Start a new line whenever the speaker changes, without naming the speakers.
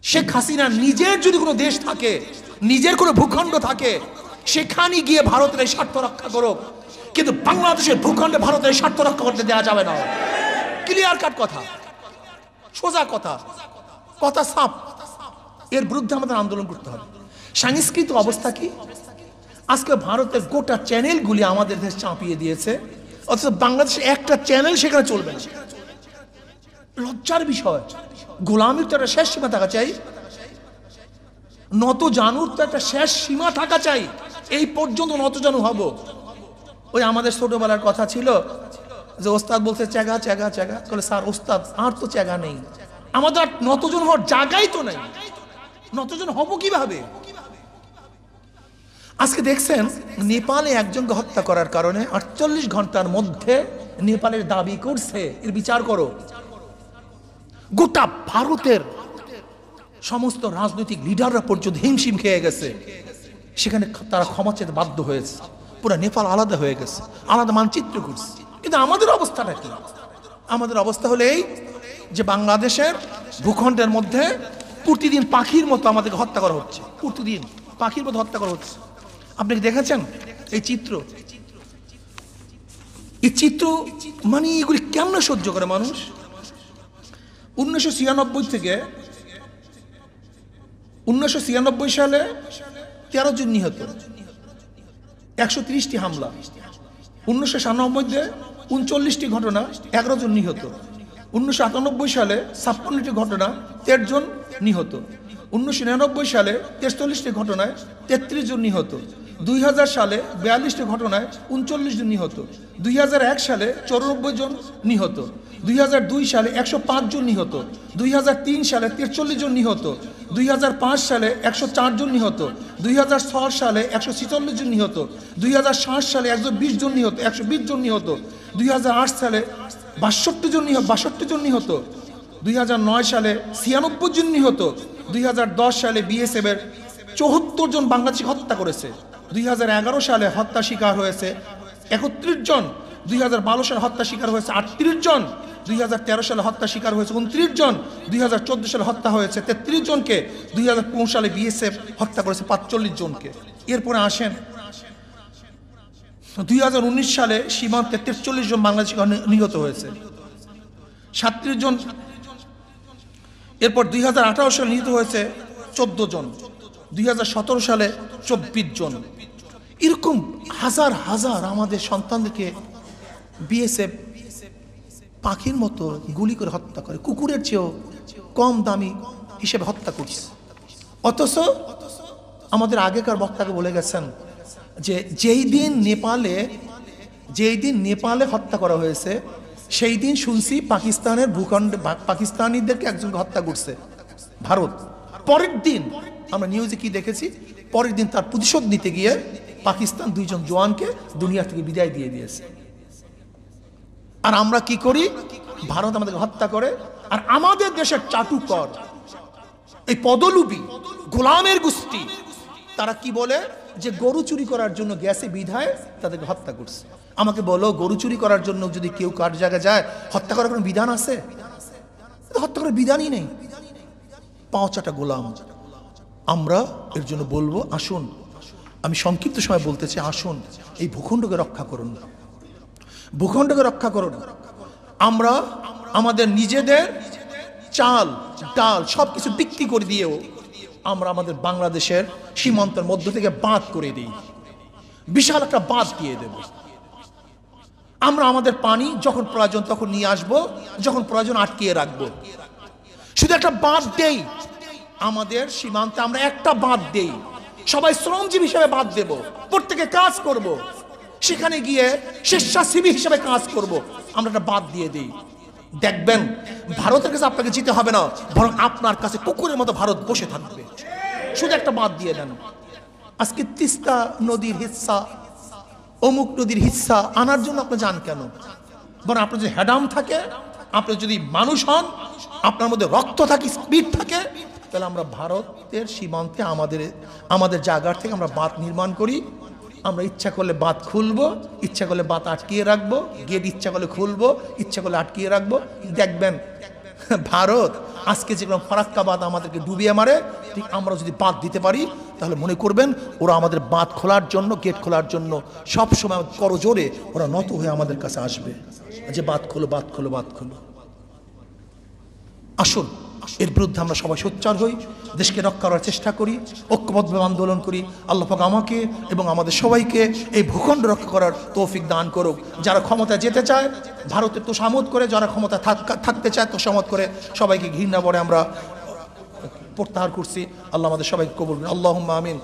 শেখ হাসিনা নিজের যদি কোনো দেশ থাকে, নিজের কোনো ভূখণ্ড থাকে, সেখানে গিয়ে ভারতের এই স্বার্থ রক্ষা করুক, কিন্তু বাংলাদেশের ভূখণ্ডে ভারতের স্বার্থ রক্ষা করতে দেওয়া যাবে না। ক্লিয়ার কাট কথা, সোজা কথা, কথা সাপ। এর বিরুদ্ধে আমাদের আন্দোলন করতে হবে। সাংস্কৃতিক অবস্থা কি? আজকে ভারতের গোটা চ্যানেলগুলি আমাদের দেশ চাপিয়ে দিয়েছে, অথচ বাংলাদেশে একটা চ্যানেল সেখানে চলবে না। লজ্জার বিষয়। গোলামির তো একটা শেষ সীমা থাকা চাই, নত জানুর তো একটা শেষ সীমা থাকা চাই। এই পর্যন্ত নত জানু হব। ওই আমাদের ছোটবেলার কথা ছিল যে ওস্তাদ বলছে চ্যাগা চ্যাগা চ্যাগা, বলে স্যার ওস্তাদ আর তো চ্যাগা নেই, আমাদের আর নতজন হওয়ার জায়গাই তো নেই, নতজন হব কিভাবে? আজকে দেখছেন নেপালে একজনকে হত্যা করার কারণে 48 ঘন্টার মধ্যে নেপালের দাবি করছে এর বিচার করো। গোটা ভারতের সমস্ত রাজনৈতিক লিডাররা পর্যন্ত হিমশিম খেয়ে গেছে, সেখানে তারা ক্ষমা চেতে বাধ্য হয়েছে। পুরো নেপাল আলাদা হয়ে গেছে, আলাদা মানচিত্র করছে। কিন্তু আমাদের অবস্থাটা কি? আমাদের অবস্থা হলো এই যে বাংলাদেশের ভূখণ্ডের মধ্যে প্রতিদিন পাখির মতো আমাদেরকে হত্যা করা হচ্ছে, প্রতিদিন পাখির মতো হত্যা করা হচ্ছে। আপনি কি দেখেছেন এই চিত্র? এই চিত্র মানে এগুলি কেমন সহ্য করে মানুষ? 1996 থেকে 1996 সালে 13 জন নিহত, 130টি হামলা। 1997-তে 39টি ঘটনা, 11 জন নিহত। 1998 সালে 56টি ঘটনা, 13 জন নিহত। 1999 সালে 43টি ঘটনায় 33 জন নিহত। 2000 সালে 42টি ঘটনায় 39 জন নিহত। 2001 সালে 94 জন নিহত। 2002 সালে 105 জন নিহত। 2003 সালে 43 জন নিহত। 2005 সালে 104 জন নিহত। 2006 সালে 146 জন নিহত। 2007 সালে 120 জন নিহত, 120 জন নিহত। 2008 সালে 62 জন নিহত, 62 জন নিহত। 2009 সালে 96 জন নিহত। 2010 সালে বিএসএফ এর 74 জন বাংলাদেশি হত্যা করেছে। 2011 সালে হত্যা শিকার হয়েছে 31 জন। 2012 সালে হত্যা শিকার হয়েছে 38 জন। 2013 সালে হত্যা শিকার হয়েছে 29 জন। 2014 সালে হত্যা হয়েছে 33 জনকে। 2015 সালে বিএসএফ হত্যা করেছে 45 জনকে। এরপরে আসেন 2019 সালে সীমান্তে 43 জন বাংলাদেশি নিহত হয়েছে, 37 জন। এরপর 2018 সালে নিহত হয়েছে 14 জন। 2017 সালে 24 জন। এরকম হাজার হাজার আমাদের সন্তানদেরকে বিএসএফ পাখির মতো গুলি করে হত্যা করে, কুকুরের চেয়েও কম দামি হিসেবে হত্যা করছে। অথচ আমাদের আগেকার বক্তাকে বলে গেছেন যে যেই দিন নেপালে হত্যা করা হয়েছে সেই দিন শুনছি পাকিস্তানের ভূখণ্ডে পাকিস্তানিদেরকে একজনকে হত্যা করছে ভারত। পরের দিন আমরা নিউজে কি দেখেছি, পরের দিন তার প্রতিশোধ নিতে গিয়ে পাকিস্তান 2 জন জওয়ানকে দুনিয়া থেকে বিদায় দিয়ে দিয়েছে। আর আমরা কি করি? ভারত আমাদেরকে হত্যা করে। আর আমাদের দেশের চাটুকর, এই পদলুবি গোলামের গোষ্ঠী, তারা কি বলে যে গরু চুরি করার জন্য গেছে বিধায় তাদেরকে হত্যা করছে। আমাকে বলো, গরু চুরি করার জন্য যদি কেউ কার জায়গায় যায়, হত্যা করার কোনো বিধান আছে? হত্যা করার বিধানই নেই, পাঁচাটা গোলাম। আমরা এর জন্য বলবো, আসুন, আমি সংক্ষিপ্ত সময় বলতে চাই, আসুন এই ভূখণ্ডকে রক্ষা করুন, ভূখণ্ডকে রক্ষা করুন। আমরা আমাদের নিজেদের চাল ডাল সবকিছু বিক্রি করে দিয়েও আমরা আমাদের বাংলাদেশের সীমান্তের মধ্য থেকে বাঁধ করে দিই, বিশাল একটা বাঁধ দিয়ে দেব। আমরা আমাদের পানি যখন প্রয়োজন তখন নিয়ে আসবো, যখন প্রয়োজন আটকিয়ে রাখবো। শুধু একটা বাঁধ দেই, আমাদের সীমান্তে আমরা একটা বাঁধ দেই, সবাই শ্রমজীবী হিসেবে বাঁধ দেব, প্রত্যেকে কাজ করব, সেখানে গিয়ে স্বেচ্ছাসেবী হিসেবে কাজ করব। আমরা একটা বাঁধ দিয়ে দিই, দেখবেন ভারতের কাছে আপনাকে যেতে হবে না, বরং আপনার কাছে কুকুরের মতো ভারত বসে থাকবে। শুধু একটা বাঁধ দিয়ে দেন। আজকে তিস্তা নদীর হিস্সা, অমুক নদীর হিস্সা আনার জন্য আপনি যান কেন? বরং আপনার যদি হ্যাডাম থাকে, আপনি যদি মানুষ হন, আপনার মধ্যে রক্ত থাকে, স্পিড থাকে, তাহলে আমরা ভারতের সীমান্তে আমাদের জায়গার থেকে আমরা বাঁধ নির্মাণ করি। আমরা ইচ্ছা করলে বাঁধ খুলবো, ইচ্ছা করলে বাঁধ আটকিয়ে রাখবো, গেট ইচ্ছা করলে খুলবো, ইচ্ছা করলে আটকিয়ে রাখবো। দেখবেন ভারত আজকে যেগুলো ফারাক্কাবাদ আমাদেরকে ডুবিয়ে মারে, ঠিক আমরা যদি বাঁধ দিতে পারি তাহলে মনে করবেন ওরা আমাদের বাঁধ খোলার জন্য, গেট খোলার জন্য সব সময় করজোরে ওরা নত হয়ে আমাদের কাছে আসবে যে বাঁধ খোলো, বাঁধ খোলো, বাঁধ খোলো। আসুন এর বিরুদ্ধে আমরা সবাই সোচ্চার হই, দেশকে রক্ষা করার চেষ্টা করি, ঐক্যবদ্ধভাবে আন্দোলন করি। আল্লাহ পাক আমাকে এবং আমাদের সবাইকে এই ভূখণ্ড রক্ষা করার তৌফিক দান করুক। যারা ক্ষমতায় যেতে চায় ভারতের তোষামত করে, যারা ক্ষমতা থাকতে চায় তোষামত করে, সবাইকে ঘৃণা করে আমরা প্রত্যাহার করছি। আল্লাহ আমাদের সবাইকে কবুল করুন। আল্লাহুম্মা আমিন।